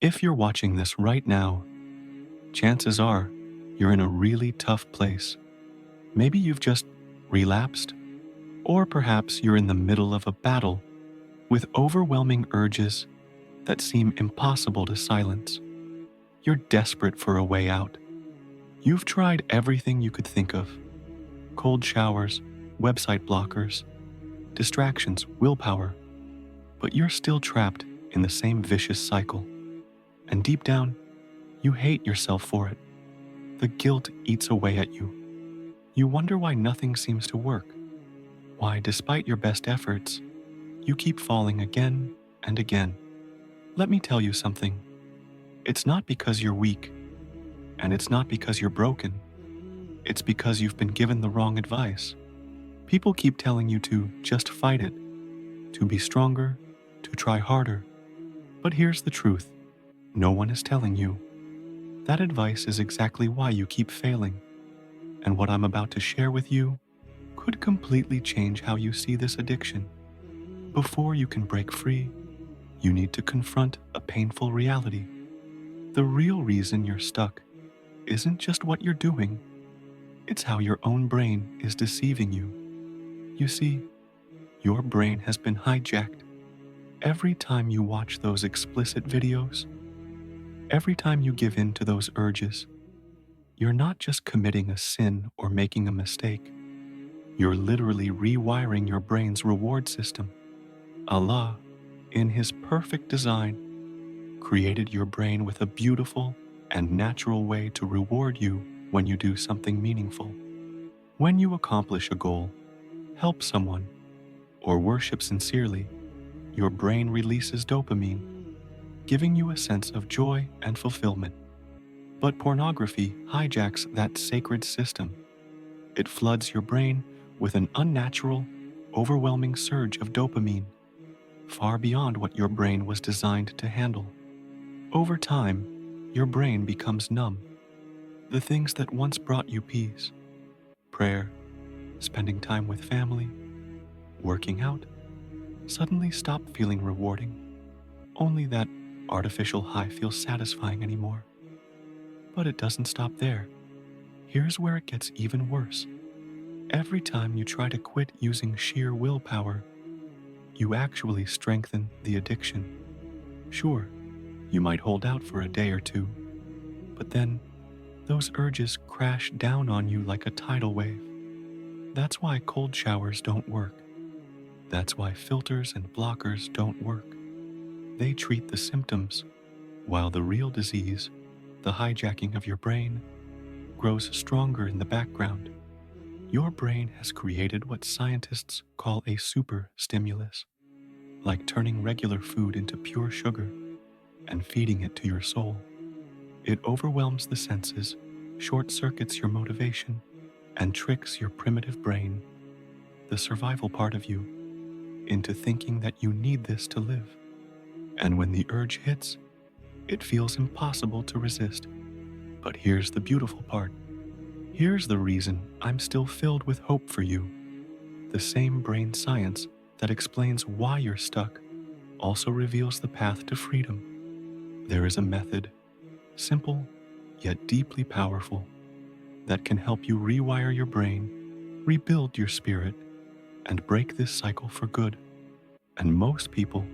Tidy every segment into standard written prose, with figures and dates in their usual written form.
If you're watching this right now, chances are you're in a really tough place. Maybe you've just relapsed, or perhaps you're in the middle of a battle with overwhelming urges that seem impossible to silence. You're desperate for a way out. You've tried everything you could think of: cold showers, website blockers, distractions, willpower, but you're still trapped in the same vicious cycle. And deep down, you hate yourself for it. The guilt eats away at you. You wonder why nothing seems to work, why, despite your best efforts, you keep falling again and again. Let me tell you something. It's not because you're weak, and it's not because you're broken. It's because you've been given the wrong advice. People keep telling you to just fight it, to be stronger, to try harder. But here's the truth. No one is telling you. That advice is exactly why you keep failing. And what I'm about to share with you could completely change how you see this addiction. Before you can break free, you need to confront a painful reality. The real reason you're stuck isn't just what you're doing, it's how your own brain is deceiving you. You see, your brain has been hijacked. Every time you watch those explicit videos, every time you give in to those urges, you're not just committing a sin or making a mistake. You're literally rewiring your brain's reward system. Allah, in His perfect design, created your brain with a beautiful and natural way to reward you when you do something meaningful. When you accomplish a goal, help someone, or worship sincerely, your brain releases dopamine, giving you a sense of joy and fulfillment. But pornography hijacks that sacred system. It floods your brain with an unnatural, overwhelming surge of dopamine, far beyond what your brain was designed to handle. Over time, your brain becomes numb. The things that once brought you peace, prayer, spending time with family, working out, suddenly stop feeling rewarding. Only that artificial high feels satisfying anymore. But it doesn't stop there. Here's where it gets even worse. Every time you try to quit using sheer willpower, you actually strengthen the addiction. Sure, you might hold out for a day or two, but then those urges crash down on you like a tidal wave. That's why cold showers don't work. That's why filters and blockers don't work. They treat the symptoms, while the real disease, the hijacking of your brain, grows stronger in the background. Your brain has created what scientists call a super stimulus, like turning regular food into pure sugar and feeding it to your soul. It overwhelms the senses, short-circuits your motivation, and tricks your primitive brain, the survival part of you, into thinking that you need this to live. And when the urge hits, it feels impossible to resist. But here's the beautiful part. Here's the reason I'm still filled with hope for you. The same brain science that explains why you're stuck also reveals the path to freedom. There is a method, simple yet deeply powerful, that can help you rewire your brain, rebuild your spirit, and break this cycle for good. And most people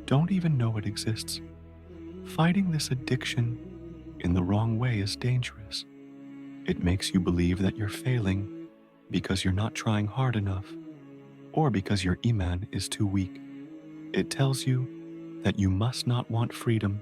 don't even know it exists. Fighting this addiction in the wrong way is dangerous. It makes you believe that you're failing because you're not trying hard enough, or because your iman is too weak. It tells you that you must not want freedom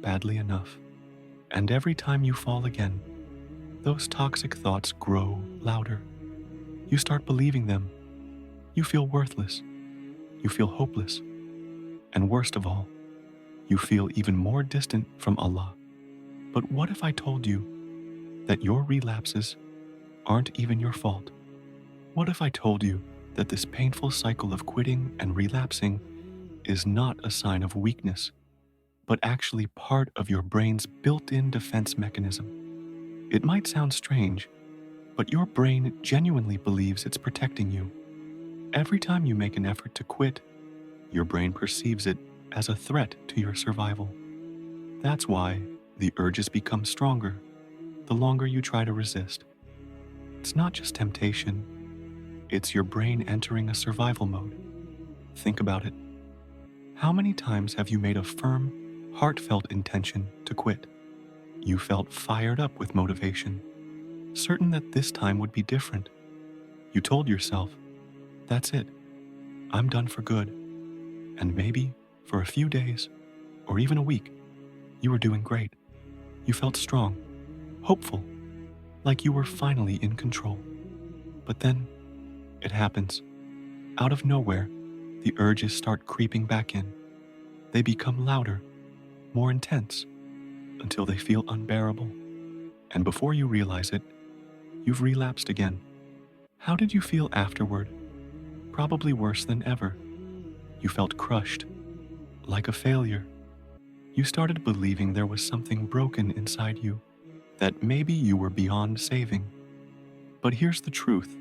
badly enough. And every time you fall again, those toxic thoughts grow louder. You start believing them. You feel worthless. You feel hopeless. And worst of all, you feel even more distant from Allah. But what if I told you that your relapses aren't even your fault? What if I told you that this painful cycle of quitting and relapsing is not a sign of weakness, but actually part of your brain's built-in defense mechanism? It might sound strange, but your brain genuinely believes it's protecting you. Every time you make an effort to quit, your brain perceives it as a threat to your survival. That's why the urges become stronger the longer you try to resist. It's not just temptation, it's your brain entering a survival mode. Think about it. How many times have you made a firm, heartfelt intention to quit? You felt fired up with motivation, certain that this time would be different. You told yourself, that's it, I'm done for good. And maybe, for a few days, or even a week, you were doing great. You felt strong, hopeful, like you were finally in control. But then, it happens. Out of nowhere, the urges start creeping back in. They become louder, more intense, until they feel unbearable. And before you realize it, you've relapsed again. How did you feel afterward? Probably worse than ever. You felt crushed, like a failure. You started believing there was something broken inside you, that maybe you were beyond saving. But here's the truth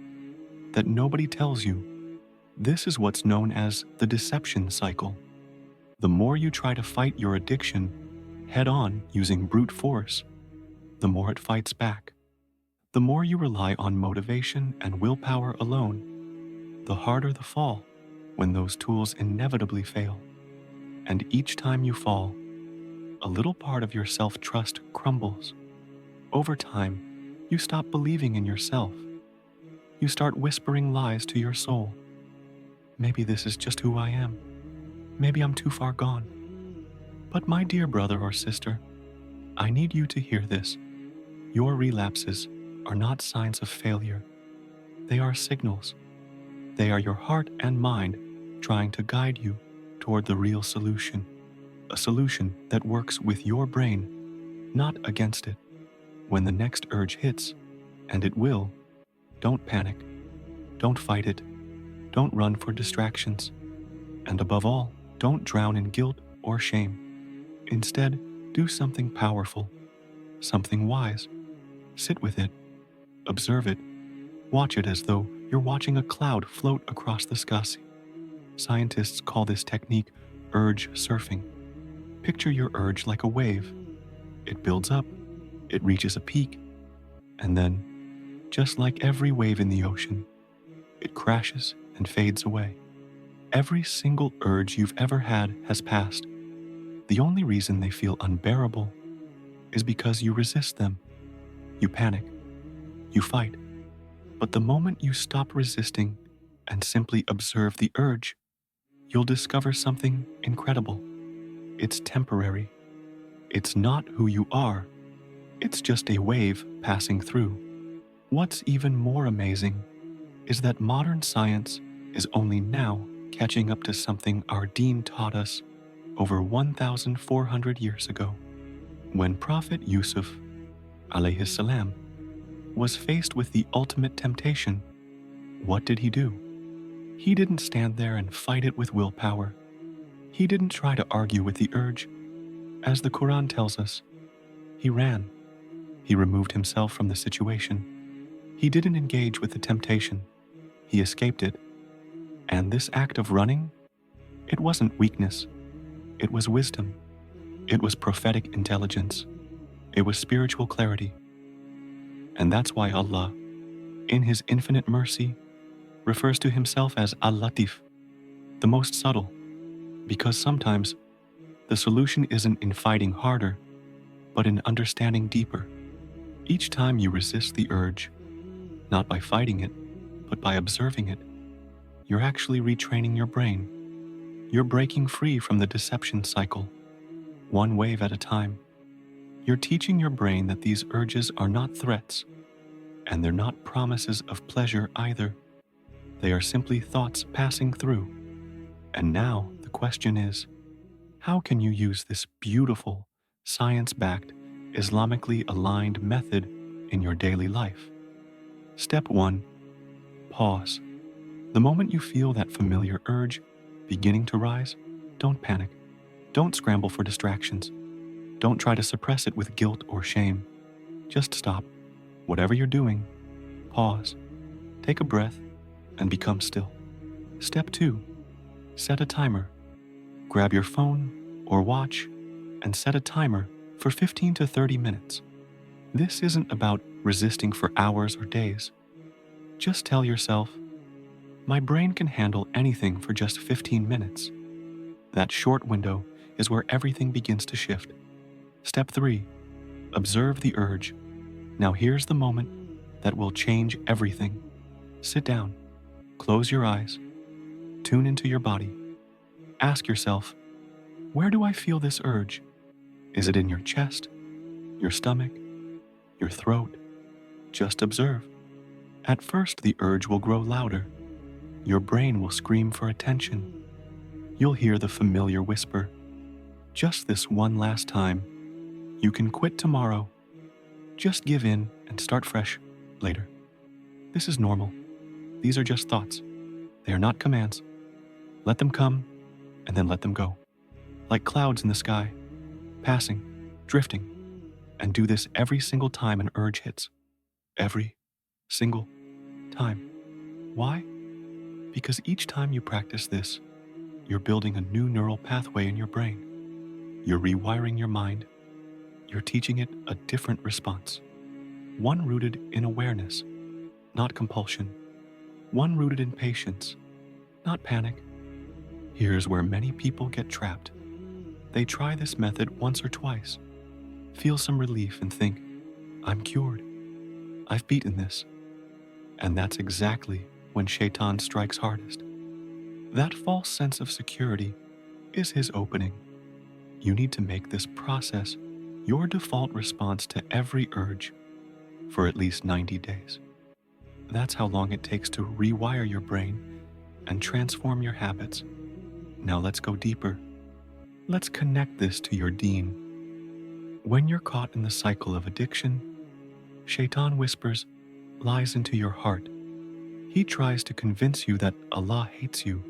that nobody tells you. This is what's known as the deception cycle. The more you try to fight your addiction head on using brute force, the more it fights back. The more you rely on motivation and willpower alone, the harder the fall when those tools inevitably fail. And each time you fall, a little part of your self-trust crumbles. Over time, you stop believing in yourself. You start whispering lies to your soul. Maybe this is just who I am. Maybe I'm too far gone. But my dear brother or sister, I need you to hear this. Your relapses are not signs of failure. They are signals. They are your heart and mind trying to guide you toward the real solution. A solution that works with your brain, not against it. When the next urge hits, and it will, don't panic. Don't fight it. Don't run for distractions. And above all, don't drown in guilt or shame. Instead, do something powerful, something wise. Sit with it. Observe it. Watch it as though you're watching a cloud float across the sky. Scientists call this technique urge surfing. Picture your urge like a wave. It builds up, it reaches a peak, and then, just like every wave in the ocean, it crashes and fades away. Every single urge you've ever had has passed. The only reason they feel unbearable is because you resist them. You panic. You fight. But the moment you stop resisting and simply observe the urge, you'll discover something incredible. It's temporary. It's not who you are. It's just a wave passing through. What's even more amazing is that modern science is only now catching up to something our Deen taught us over 1,400 years ago. When Prophet Yusuf, alayhi salam, was faced with the ultimate temptation, what did he do? He didn't stand there and fight it with willpower. He didn't try to argue with the urge. As the Quran tells us, he ran. He removed himself from the situation. He didn't engage with the temptation. He escaped it. And this act of running, it wasn't weakness. It was wisdom. It was prophetic intelligence. It was spiritual clarity. And that's why Allah, in His infinite mercy, refers to Himself as Al-Latif, the most subtle, because sometimes the solution isn't in fighting harder, but in understanding deeper. Each time you resist the urge, not by fighting it, but by observing it, you're actually retraining your brain. You're breaking free from the deception cycle, one wave at a time. You're teaching your brain that these urges are not threats, and they're not promises of pleasure either. They are simply thoughts passing through. And now the question is, how can you use this beautiful, science-backed, Islamically aligned method in your daily life? Step 1. Pause. The moment you feel that familiar urge beginning to rise, don't panic. Don't scramble for distractions. Don't try to suppress it with guilt or shame. Just stop. Whatever you're doing, pause. Take a breath and become still. Step 2. Set a timer. Grab your phone or watch and set a timer for 15 to 30 minutes. This isn't about resisting for hours or days. Just tell yourself, my brain can handle anything for just 15 minutes. That short window is where everything begins to shift. Step 3. Observe the urge. Now here's the moment that will change everything. Sit down, close your eyes, tune into your body. Ask yourself, where do I feel this urge? Is it in your chest, your stomach, your throat? Just observe. At first, the urge will grow louder. Your brain will scream for attention. You'll hear the familiar whisper, just this one last time. You can quit tomorrow. Just give in and start fresh later. This is normal. These are just thoughts. They are not commands. Let them come and then let them go. Like clouds in the sky, passing, drifting. And do this every single time an urge hits. Every single time. Why? Because each time you practice this, you're building a new neural pathway in your brain. You're rewiring your mind. You're teaching it a different response. One rooted in awareness, not compulsion. One rooted in patience, not panic. Here's where many people get trapped. They try this method once or twice, feel some relief and think, I'm cured. I've beaten this. And that's exactly when Shaitan strikes hardest. That false sense of security is his opening. You need to make this process your default response to every urge for at least 90 days. That's how long it takes to rewire your brain and transform your habits. Now let's go deeper. Let's connect this to your Deen. When you're caught in the cycle of addiction, Shaitan whispers lies into your heart. He tries to convince you that Allah hates you,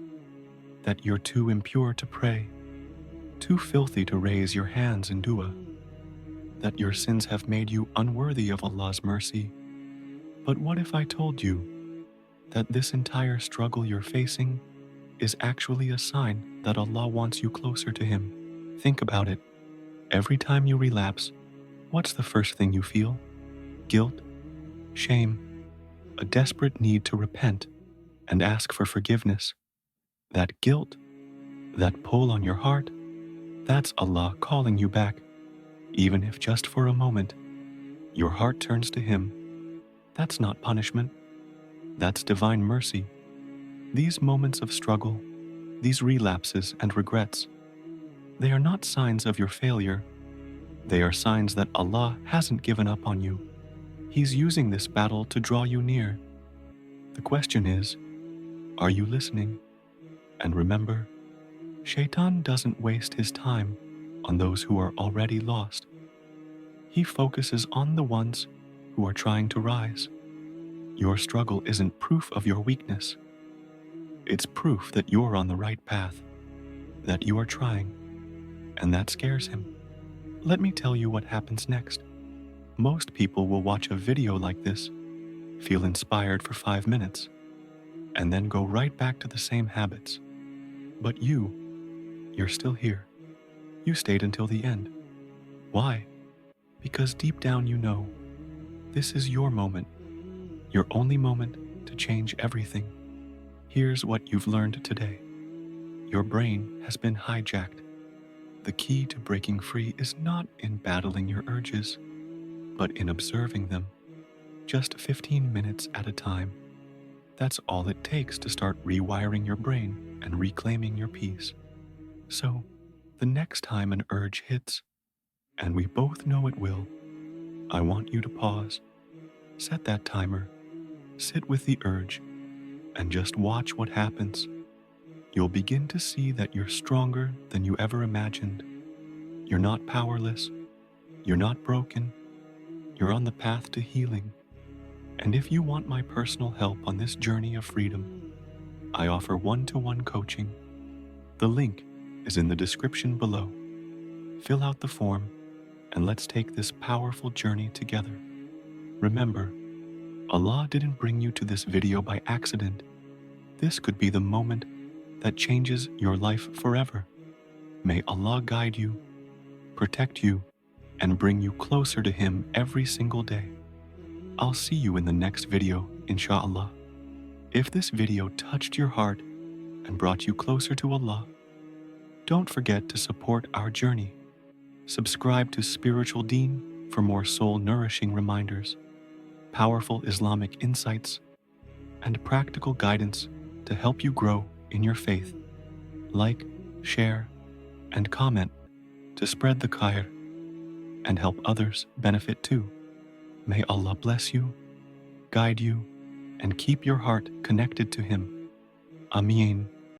that you're too impure to pray, too filthy to raise your hands in dua, that your sins have made you unworthy of Allah's mercy. But what if I told you that this entire struggle you're facing is actually a sign that Allah wants you closer to Him? Think about it. Every time you relapse, what's the first thing you feel? Guilt, shame, a desperate need to repent and ask for forgiveness. That guilt, that pull on your heart, that's Allah calling you back. Even if just for a moment, your heart turns to Him. That's not punishment. That's divine mercy. These moments of struggle, these relapses and regrets, they are not signs of your failure. They are signs that Allah hasn't given up on you. He's using this battle to draw you near. The question is, are you listening? And remember, Shaitan doesn't waste his time on those who are already lost. He focuses on the ones who are trying to rise. Your struggle isn't proof of your weakness. It's proof that you're on the right path, that you are trying, and that scares him. Let me tell you what happens next. Most people will watch a video like this, feel inspired for 5 minutes, and then go right back to the same habits. But you're still here. You stayed until the end. Why? Because deep down you know, this is your moment, your only moment to change everything. Here's what you've learned today. Your brain has been hijacked. The key to breaking free is not in battling your urges, but in observing them, just 15 minutes at a time. That's all it takes to start rewiring your brain and reclaiming your peace. So, the next time an urge hits, and we both know it will, I want you to pause, set that timer, sit with the urge, and just watch what happens. You'll begin to see that you're stronger than you ever imagined. You're not powerless. You're not broken. You're on the path to healing. And if you want my personal help on this journey of freedom, I offer one-to-one coaching. The link is in the description below. Fill out the form and let's take this powerful journey together. Remember, Allah didn't bring you to this video by accident. This could be the moment that changes your life forever. May Allah guide you, protect you, and bring you closer to Him every single day. I'll see you in the next video, inshallah. If this video touched your heart and brought you closer to Allah, don't forget to support our journey. Subscribe to Spiritual Deen for more soul-nourishing reminders, powerful Islamic insights, and practical guidance to help you grow in your faith. Like, share, and comment to spread the khair and help others benefit too. May Allah bless you, guide you, and keep your heart connected to Him. Ameen.